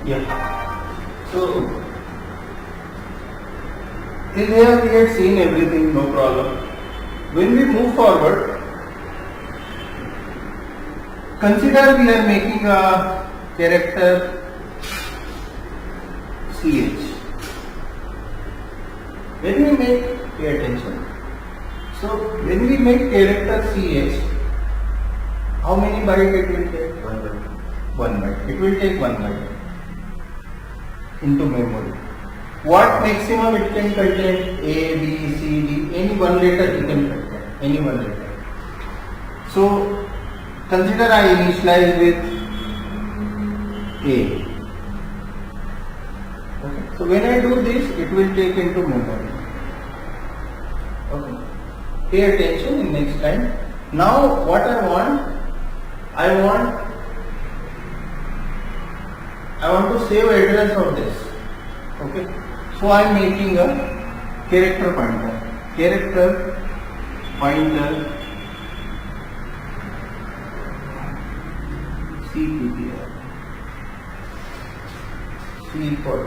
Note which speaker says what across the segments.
Speaker 1: Yeah. So till here we had seen everything, no problem. When we move forward, consider we are making a character CH. When we make, pay attention. So when we make character CH, how many bytes it will take? 1 byte. 1 byte. It will take 1 byte into memory. What maximum it can contain? A, B, C, D, any one letter it can contain. Any one letter. So consider I initialize with A. Okay. So when I do this, it will take into memory. Okay. Pay attention in next time. Now what I want to save address of this. Okay. So I am making a character pointer. Character pointer CPTR. C for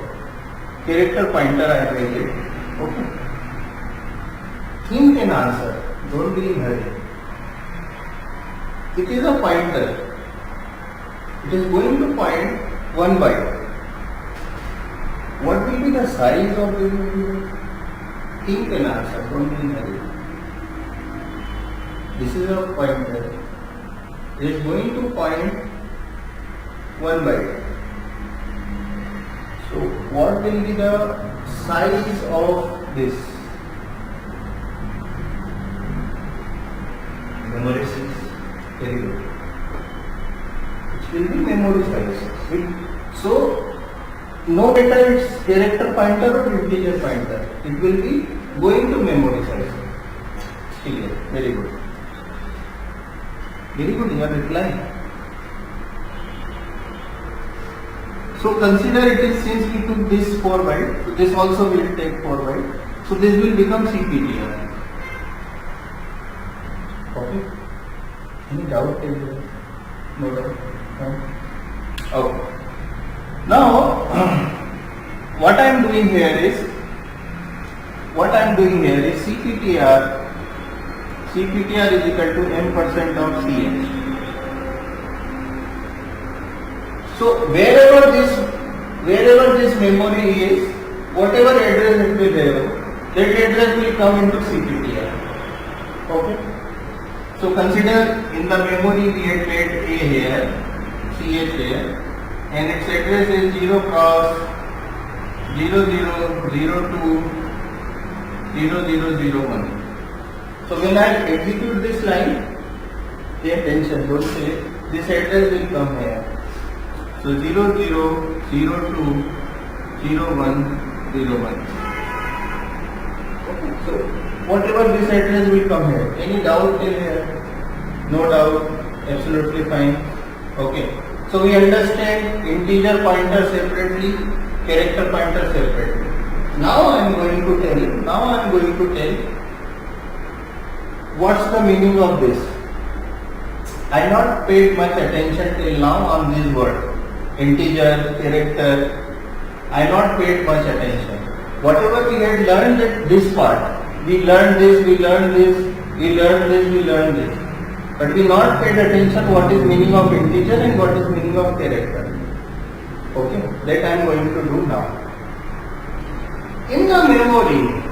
Speaker 1: character pointer I have made it. Okay. Think and answer. Don't be in hurry. It is a pointer. It is going to point 1 byte. What will be the size of this? Think and answer. Don't be in hurry. This is a pointer. It is going to point 1 byte. So what will be the size of this?
Speaker 2: Memory 6.
Speaker 1: Very good. It will be memory size. So no matter it's character pointer or integer pointer, it will be going to memory size. Clear. Very good. Very good, you are replying. So consider it is, since we took this 4 byte, so this also will take 4 byte. So this will become CPTR. Okay. Any doubt? No doubt. No? Okay. Now what I am doing here is CPTR is equal to m% of CH. So wherever this memory is, whatever address it will have, that address will come into CPTR. Okay. So consider in the memory we had made A here, CH here, and its address is 0 cross 0002 0001. So when I execute this line, pay attention, don't say, this address will come here. So 0002 0101. Okay. So whatever this address will come here. Any doubt in here? No doubt. Absolutely fine. Okay. So we understand integer pointer separately, character pointer separately. Now I am going to tell what's the meaning of this. I not paid much attention till now on this word. Integer, character. I not paid much attention. Whatever we had learned at this part, we learned this, but we not paid attention what is meaning of integer and what is meaning of character. Okay, that I am going to do now. In the memory,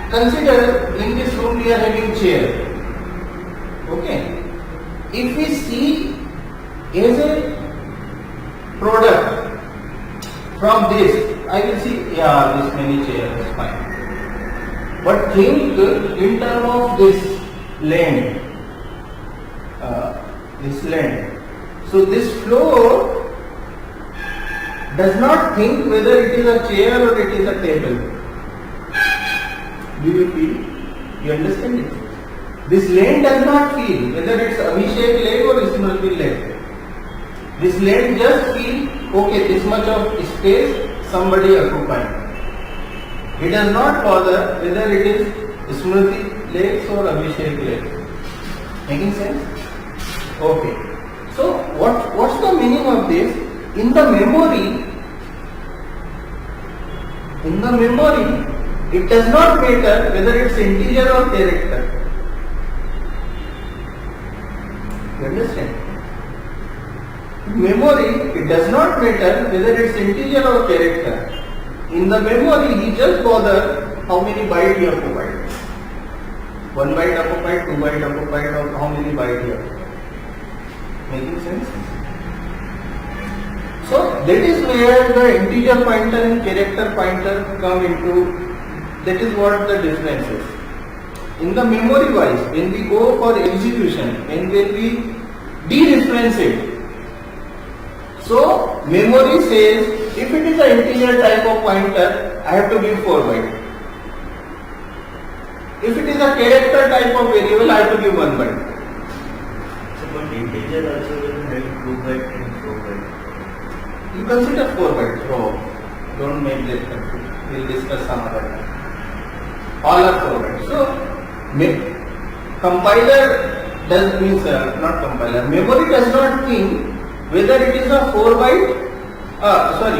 Speaker 1: consider in this room we are having chair. Okay, if we see as a product from this, I will see, yeah, this many chairs, fine. But think in terms of this land. So this floor does not think whether it is a chair or it is a table. Do you feel? You understand it? This land does not feel whether it's Abhishek leg or Smriti leg. This land just feel, okay, this much of space somebody occupying. It does not bother whether it is Smriti legs or Abhishek legs. Making sense? Okay. So what's the meaning of this? In the memory, it does not matter whether it's integer or character. You understand? In memory, it does not matter whether it's integer or character. In the memory, he just bother how many bytes you have to byte. 1 byte occupied, 2 byte occupied, or how many bytes you have. Making sense? So that is where the integer pointer and character pointer come into. That is what the difference is. In the memory wise, when we go for execution and when we dereference it, so memory says if it is an integer type of pointer, I have to give 4 bytes. If it is a character type of variable, I have to give 1 byte.
Speaker 2: So but integer also will have 2 bytes and 4 bytes.
Speaker 1: You consider 4 bytes. Oh, don't make this confused. We'll discuss some other time. All are 4 bytes. So compiler does means not compiler. Memory does not think whether it is a 4 byte,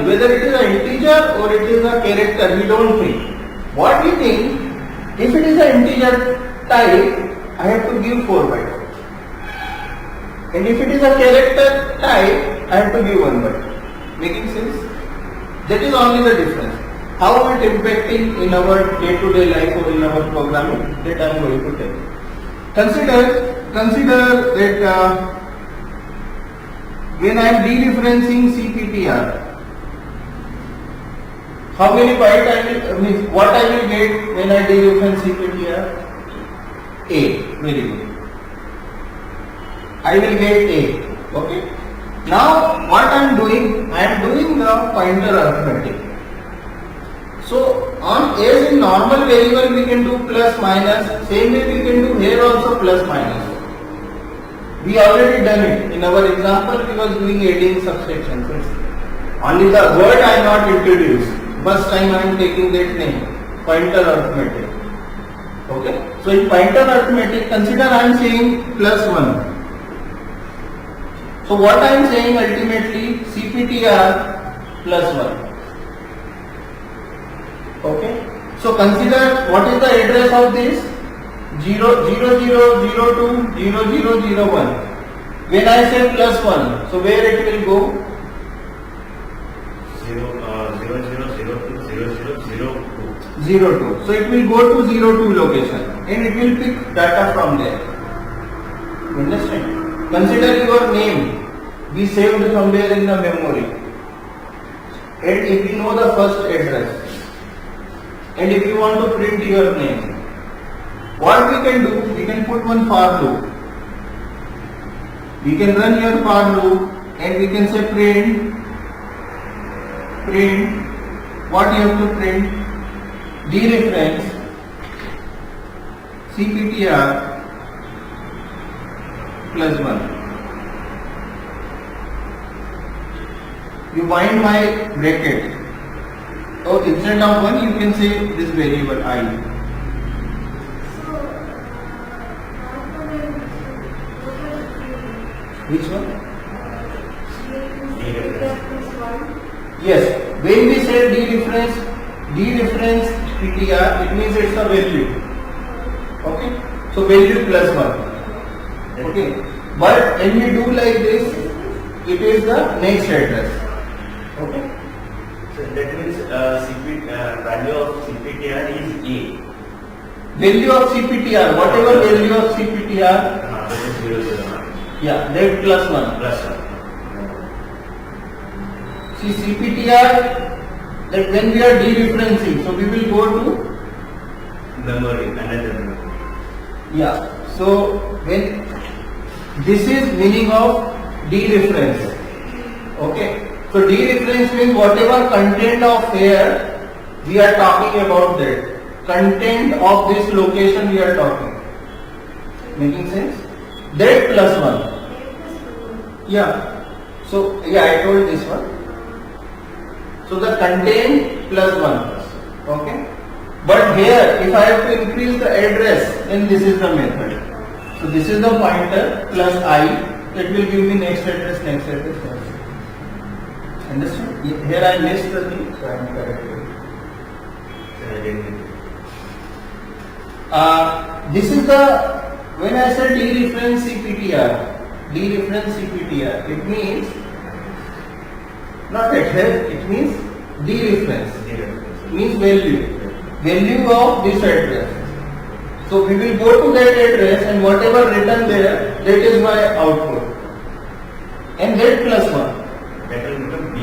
Speaker 1: whether it is an integer or it is a character. We don't think. What we think, if it is an integer type, I have to give 4 bytes. And if it is a character type, I have to give 1 byte. Making sense? That is only the difference. How it impacting in our day-to-day life or in our programming, that I am going to tell you. Consider that when I am dereferencing CPTR, how many bytes what I will get when I dereference CPTR? A. Very good. I will get A. Okay. Now what I am doing? I am doing the pointer arithmetic. So as in normal variable we can do plus minus, same way we can do here also plus minus. We already done it. In our example we was doing adding subtraction. Only the word I not introduced. First time I am taking that name, pointer arithmetic. Okay. So in pointer arithmetic, consider I am saying plus 1. So what I am saying ultimately CPTR plus 1. Okay. So consider what is the address of this 0002 0001. When I say plus 1, so where it will go? 02. So it will go to 02 location and it will pick data from there. You understand? Consider your name. Be saved somewhere in the memory. And if you know the first address, and if you want to print your name, what we can do? We can put one for loop. We can run your for loop and we can say print. What you have to print? Dereference CPTR plus 1. You bind my bracket. Or instead of 1 you can say this variable I. Which one? Yes. When we say dereference PTR, it means it's a value. Okay. So value plus 1. Okay. But when we do like this, it is the next address. Okay.
Speaker 2: So that means value of CPTR is A.
Speaker 1: Value of CPTR, whatever value of CPTR.
Speaker 2: That is 001.
Speaker 1: Yeah, that plus 1.
Speaker 2: Plus 1.
Speaker 1: See CPTR, that when we are dereferencing, so we will go to
Speaker 2: Memory, another memory.
Speaker 1: yeah. So when this is meaning of dereference. Okay. So dereference means whatever content of here we are talking about that. Content of this location we are talking. Making sense? That plus 1. Yeah. So yeah, I told this one. So the content plus 1. Okay. But here if I have to increase the address, then this is the method. So this is the pointer plus I it will give me next address, next address, next address. Understand? Here I missed the thing, so I am correcting. This is the, when I said dereference CPTR, it means not address, it means dereference. Means value of this address. So we will go to that address and whatever written there, that is my output. And that plus 1.
Speaker 2: That will become B.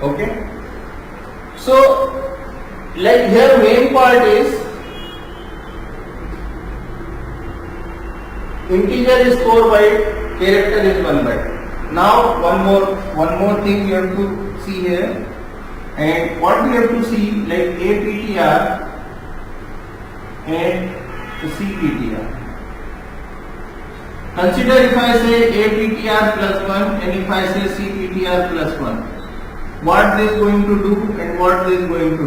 Speaker 1: Okay. So like here main part is integer is 4 byte, character is 1 byte. Now one more thing you have to see here, and what we have to see, like APTR and CPTR. Consider if I say APTR plus 1 and if I say CPTR plus 1, what this is going to do and what this is going to do.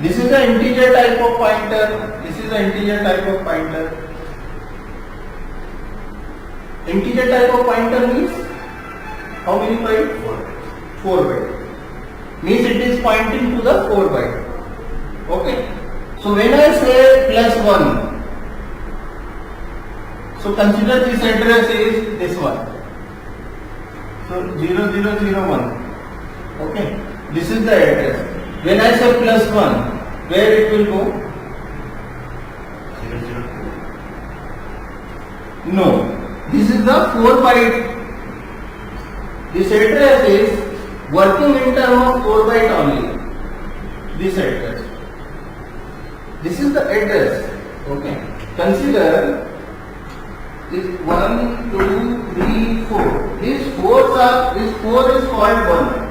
Speaker 1: This is an integer type of pointer, this is an integer type of pointer. Integer type of pointer means how many bytes? 4 byte. Means it is pointing to the 4 byte. Okay. So when I say plus 1, so consider this address is this one. So 0001. Okay. This is the address. When I say plus 1, where it will go?
Speaker 2: 002.
Speaker 1: No. This is the 4 byte. This address is working in terms of 4 byte only. This address. This is the address. Okay. Consider this 1, 2, 3, 4. This 4 is called 1.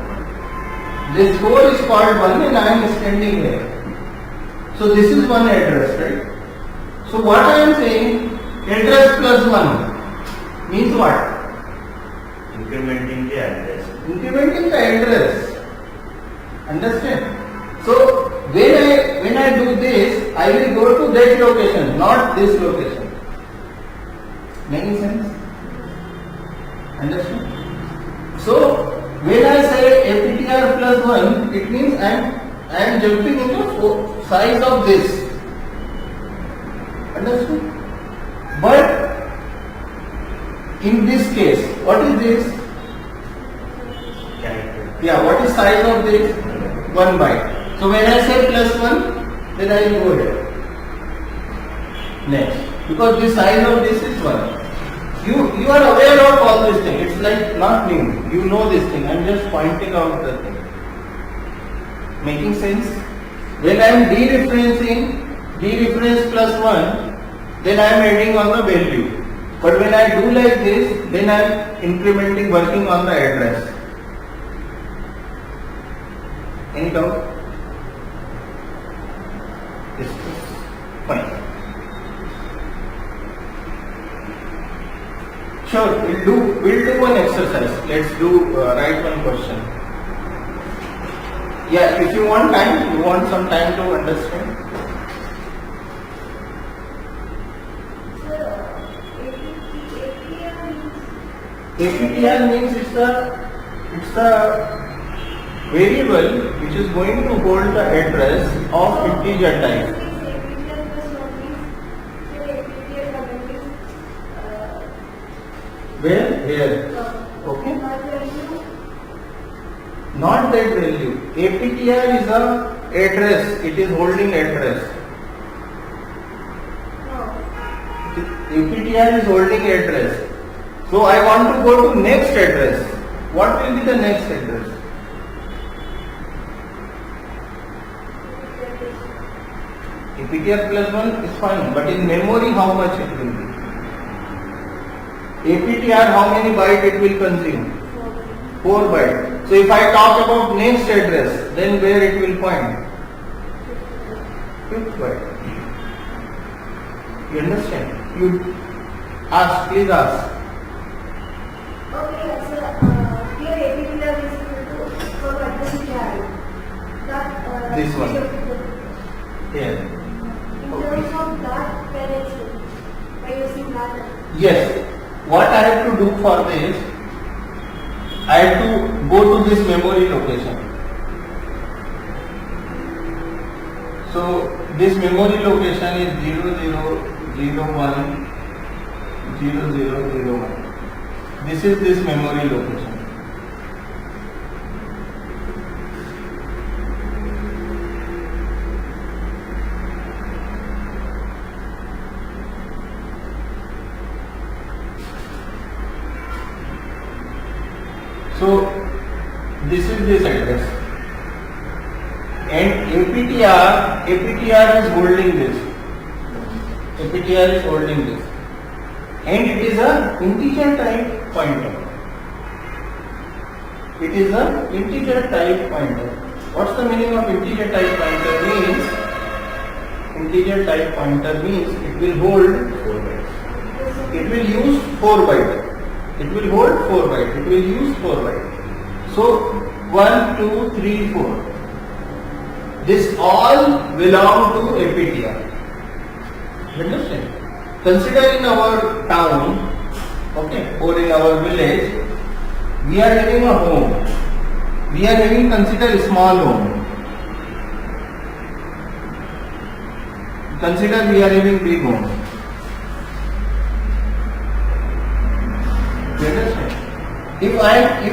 Speaker 1: This 4 is called 1 and I am standing here. So this is one address, right? So what I am saying, address plus 1 means what?
Speaker 2: Incrementing the address.
Speaker 1: Incrementing the address. Understand? So when I do this, I will go to that location, not this location. Making sense? Understand? So when I say APTR plus 1, it means I am jumping into size of this. Understood? But in this case, what is this?
Speaker 2: Character.
Speaker 1: Yeah, what is size of this? 1 byte. So when I say plus 1, then I will go here. Next. Because the size of this is 1. You are aware of all this thing. It's like not new. You know this thing. I am just pointing out the thing. Making sense? When I am dereference plus 1, then I am adding on the value. But when I do like this, then I am incrementing, working on the address. Any doubt? Yes, fine. Sure, we'll do one exercise. Let's do write one question. Yeah, if you want time, you want some time to understand. APTR means it's a variable which is going to hold the address of integer type. Where? Here. Okay. Not that value. APTR is a address. It is holding address. APTR is holding address. So I want to go to next address. What will be the next address? APTR plus 1 is fine, but in memory how much it will be? APTR how many byte it will consume? 4 byte. So if I talk about next address, then where it will point? 5th byte. You understand? You ask, please ask.
Speaker 3: Okay, so here APTR is equal to for address that
Speaker 1: This one. Here.
Speaker 3: in terms
Speaker 1: Yes. What I have to do for this, I have to go to this memory location. So this memory location is 0001 0001. This is this memory location. So this is this address, and APTR is holding this. APTR is holding this, and it is a integer type pointer. It is a integer type pointer. What's the meaning of integer type pointer? Means integer type pointer means it will hold 4 bytes. It will use 4 bytes. It will hold 4 bytes. It will use 4 bytes. So 1, 2, 3, 4. This all belong to APTR. You understand? Consider in our town, okay, or in our village, we are having a home. We are having, consider a small home. Consider we are having big home. You understand? If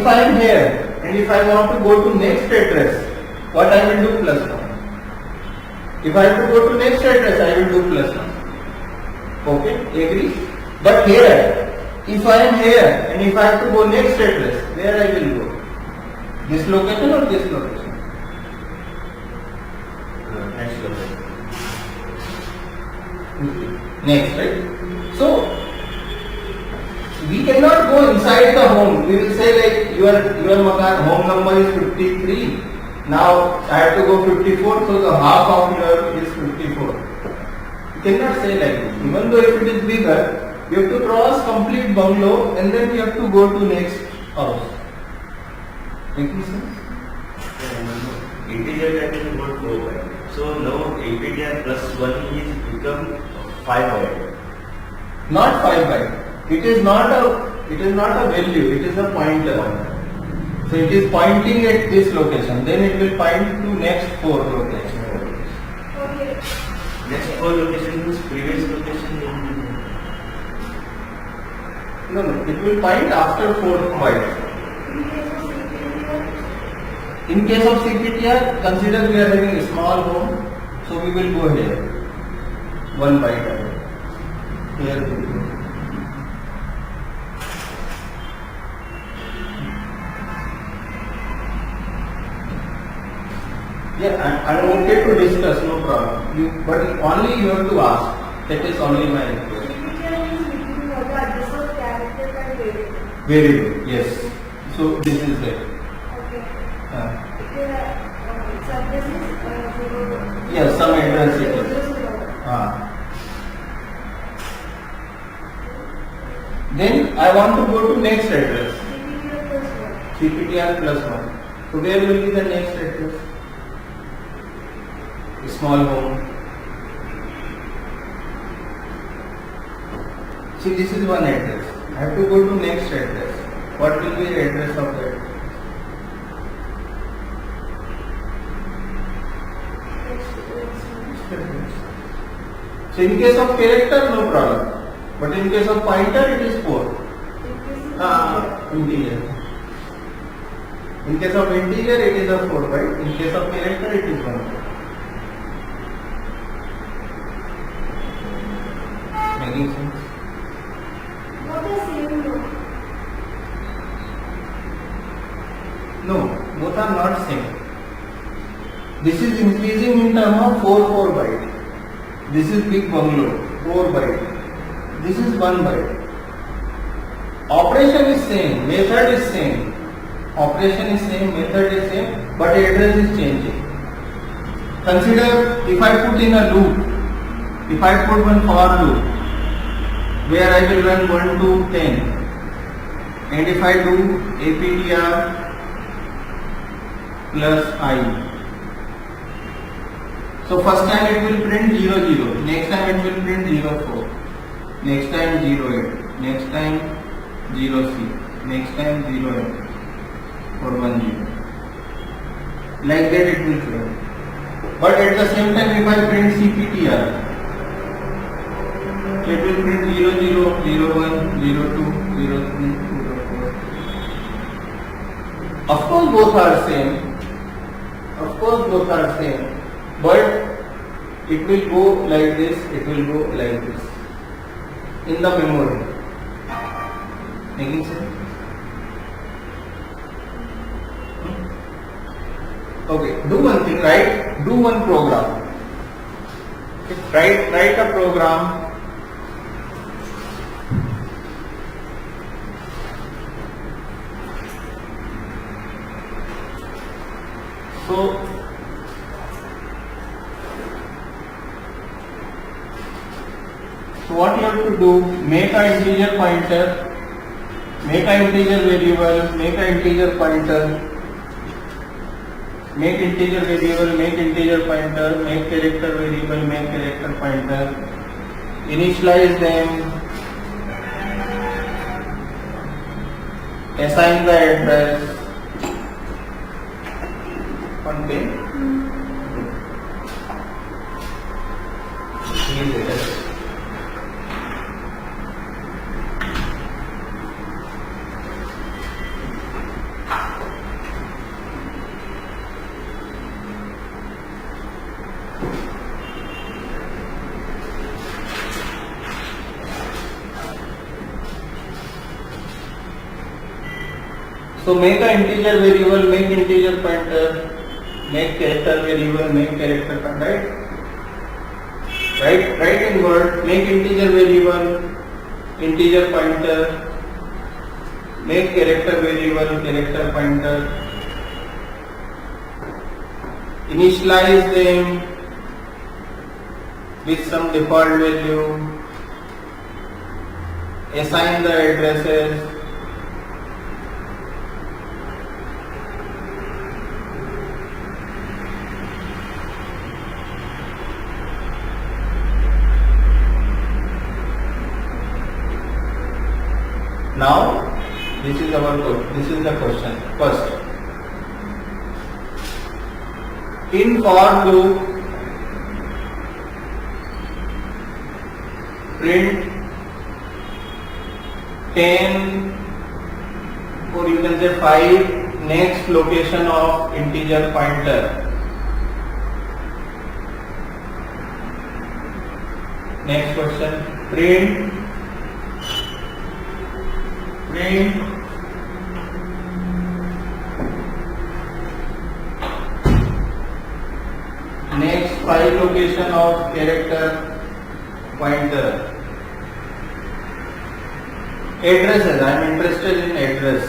Speaker 1: I am here and if I want to go to next address, what I will do? +1. If I have to go to next address, I will do +1. Okay, agree? But here, if I am here and if I have to go next address, where I will go? This location or this location?
Speaker 2: Next location.
Speaker 1: Next, right? So we cannot go inside the home. We will say like your makan home number is 53. Now I have to go 54, so the half of your is 54. You cannot say like this. Even though if it is bigger, you have to cross complete bungalow and then you have to go to next house. Making sense?
Speaker 2: Integer type is about 4 bytes. So now APTR +1 is become 5 bytes.
Speaker 1: Not 5 byte. It is not a value. It is a pointer. So it is pointing at this location. Then it will point to next 4 locations.
Speaker 3: Okay.
Speaker 2: Next 4 location is previous location.
Speaker 1: No. It will point after 4 bytes. In case of CPTR, consider we are having a small home. So we will go here. 1 byte away. Here we go. Yeah, I'm okay to discuss, no problem. But only you have to ask. That is only my request. Very good, yes. So this is it. Yes, some address it is. Then I want to go to next address. CPTR +1. So where will be the next address? Small home. See, this is one address. I have to go to next address. What will be the address of that? So in case of character, no problem. But in case of pointer, it is 4. Integer. In case of integer, it is a 4 byte. In case of character, it is 1 byte. Making sense? No, both are not same. This is increasing in term of 4 byte. This is big bungalow, 4 byte. This is 1 byte. Operation is same, method is same. Operation is same, method is same, but address is changing. Consider if I put in a loop, if I put one for loop, where I will run 1 to 10, and if I do APTR +I. So first time it will print 00, next time it will print 04, next time 08, next time 0C, next time 0M or 10. Like that it will show. But at the same time, if I print CPTR, it will print 00, 01, 02, 03, 04. Of course both are same. Of course both are same. But it will go like this, it will go like this. In the memory. Making sense? Okay, do one thing, right? Do one program. Write a program. So what you have to do, make an integer pointer, make an integer variable, make an integer pointer, make integer variable, make integer pointer, make character variable, make character pointer, initialize them, assign the address. One page. Here it is. So make an integer variable, make integer pointer, make character variable, make character pointer, right? Write in Word, make integer variable, integer pointer, make character variable, character pointer, initialize them with some default value, assign the addresses. Now, this is the question. First, in for loop, print 10 or you can say 5 next location of integer pointer. Next question, print next 5 location of character pointer. Addresses, I am interested in address.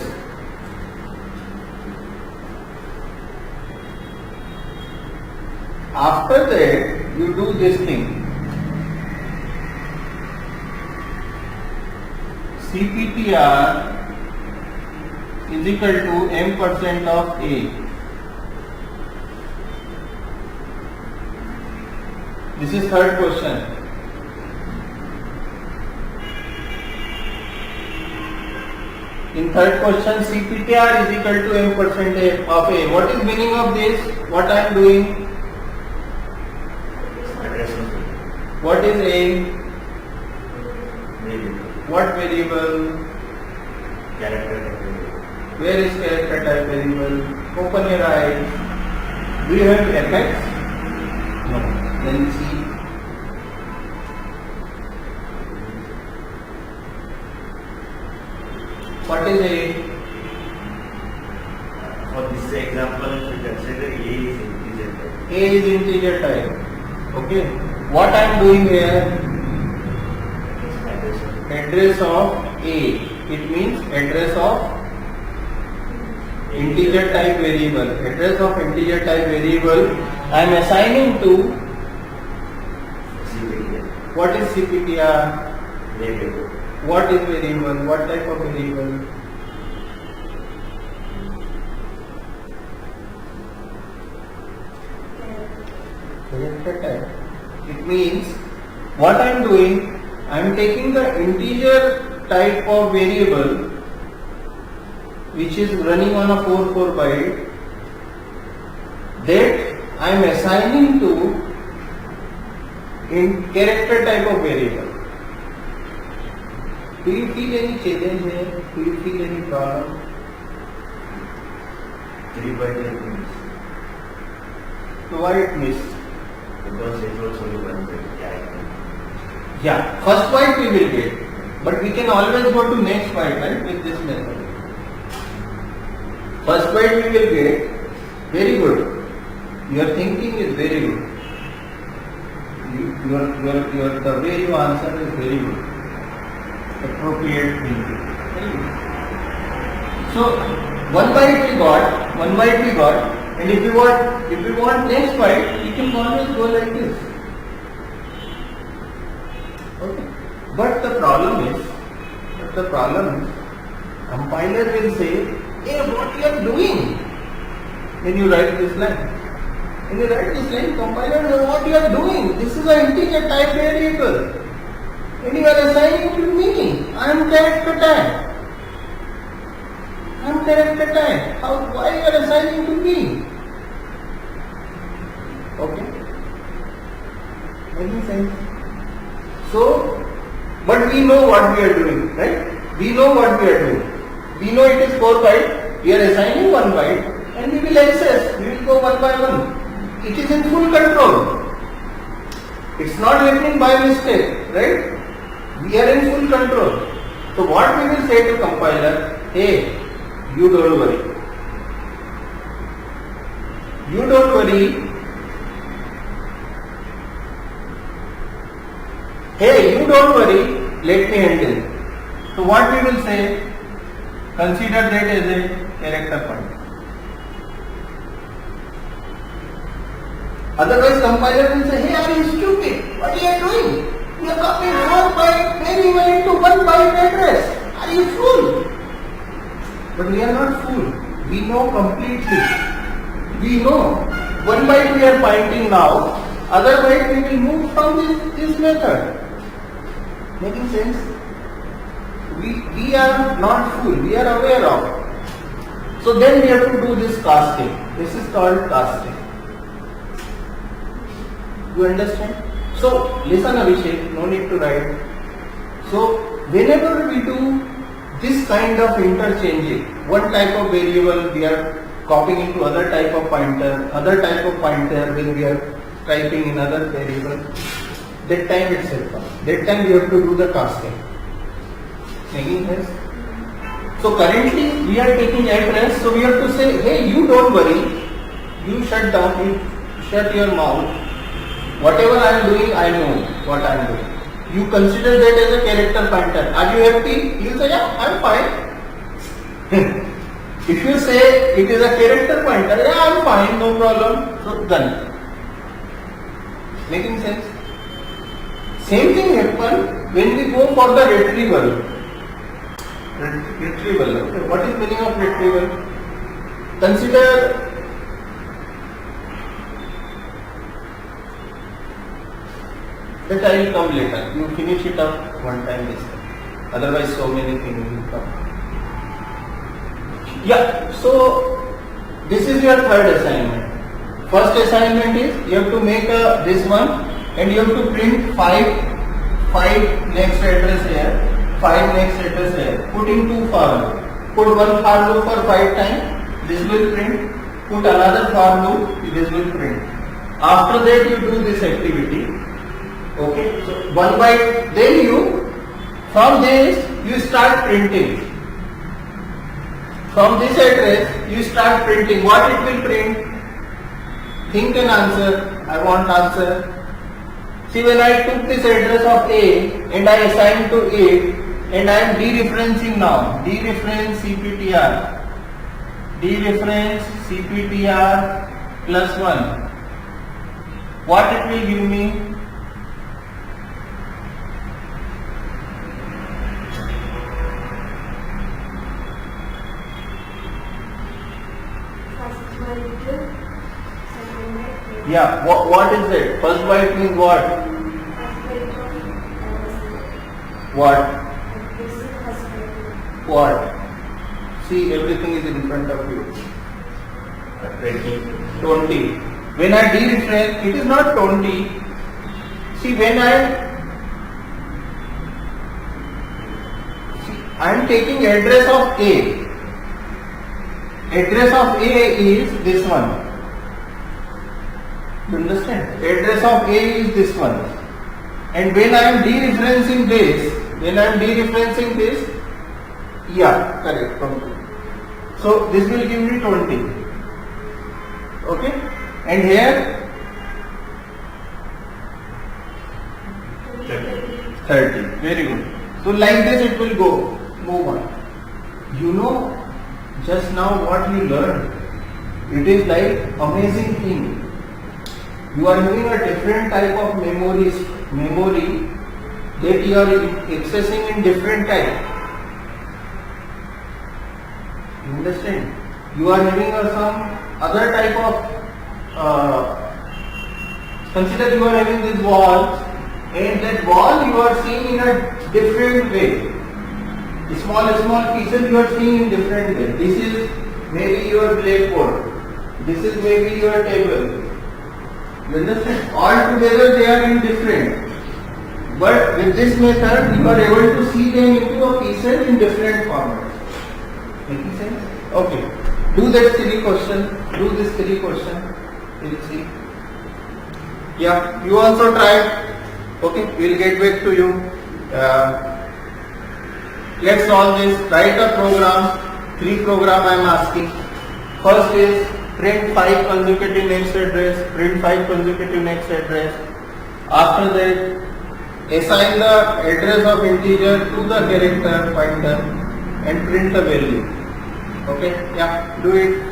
Speaker 1: After that, you do this thing. CPTR is equal to m% of A. This is third question. In third question, CPTR is equal to m% of A. What is meaning of this? What I am doing? What is A? What variable?
Speaker 2: Character variable.
Speaker 1: Where is character type variable? Open your eyes. Do you have effects? No. Then see. What is A?
Speaker 2: For this example, if you consider A is integer type.
Speaker 1: A is integer type. Okay. What I am doing here? Address of A. It means address of integer type variable. Address of integer type variable I am assigning to
Speaker 2: CPTR.
Speaker 1: what is CPTR?
Speaker 2: Variable.
Speaker 1: What is variable? What type of variable? Character type. It means what I am doing, I am taking the integer type of variable which is running on a 4 byte that I am assigning to in character type of variable. Do you feel any challenge here? Do you feel any problem?
Speaker 2: 3 byte means
Speaker 1: So why it missed?
Speaker 2: because it was only 1 byte.
Speaker 1: Yeah, first byte we will get, but we can always go to next byte, right, with this method. First byte we will get, very good. Your thinking is very good. The way you answer is very good. Appropriate thinking. Very good. So, 1 byte we got, and if we want next byte, we can always go like this. Okay. But the problem is, compiler will say, hey, what you are doing? When you write this line. Compiler will say, what you are doing? This is an integer type variable. And you are assigning to me. I am character type. Why you are assigning to me? Okay. Making sense? So, but we know what we are doing, right? We know what we are doing. We know it is 4 byte. We are assigning 1 byte and we will access. We will go one by one. It is in full control. It's not happening by mistake, right? We are in full control. So what we will say to compiler, hey, you don't worry. You don't worry. Hey, you don't worry, let me handle. So what we will say, consider that as a character point. Otherwise compiler will say, hey, are you stupid? What are you doing? You are copying 4 byte variable into 1 byte address. Are you fool? But we are not fool. We know completely. We know 1 byte we are pointing now, other byte we will move from this method. Making sense? We are not fool. We are aware of. So then we have to do this casting. This is called casting. You understand? So listen Abhishek, no need to write. So whenever we do this kind of interchanging, one type of variable we are copying into other type of pointer when we are typing in other variable, that time itself. That time we have to do the casting. Making sense? So currently we are taking address, so we have to say, hey, you don't worry, you shut down, you shut your mouth. Whatever I am doing, I know what I am doing. You consider that as a character pointer. Are you happy? You say, yeah, I am fine. If you say it is a character pointer, yeah, I am fine, no problem. So done. Making sense? Same thing happens when we go for the retrieval. Retrieval. Okay. What is meaning of retrieval? Consider that I will come later. You finish it up one time this time. Otherwise so many things will come. Yeah, so this is your third assignment. First assignment is you have to make this one and you have to print 5 next address here, 5 next address here. Put in 2 for loop. Put one for loop for 5 times, this will print. Put another for loop, this will print. After that you do this activity. Okay, so 1 byte, then you, from this, you start printing. From this address, you start printing. What it will print? Think and answer. I want answer. See, when I took this address of A and I assigned to it, and I am dereferencing now. Dereference CPTR. Dereference CPTR plus 1. What it will give me? Yeah, what is it? First byte means what? What? What? See, everything is in front of you. 20. When I dereference, it is not 20. See, when I am taking address of A. Address of A is this one. You understand? Address of A is this one. And when I am dereferencing this, yeah, correct. 20. So this will give me 20. Okay? And here 30. Very good. So like this it will go. Move on. You know just now what you learned. It is like amazing thing. You are having a different type of memory that you are accessing in different type. You understand? You are having some other type of consider you are having this wall, and that wall you are seeing in a different way. Small pieces you are seeing in different way. This is maybe your blackboard. This is maybe your table. You understand? All together they are in different. But with this method you are able to see them into a pieces in different formats. Making sense? Okay. Do that silly question. Do this silly question. We'll see. Yeah, you also try. Okay, we'll get back to you. Let's solve this. Write a program. 3 program I am asking. First is print 5 consecutive next address. Print 5 consecutive next address. After that, assign the address of integer to the character pointer and print the value. Okay, yeah, do it.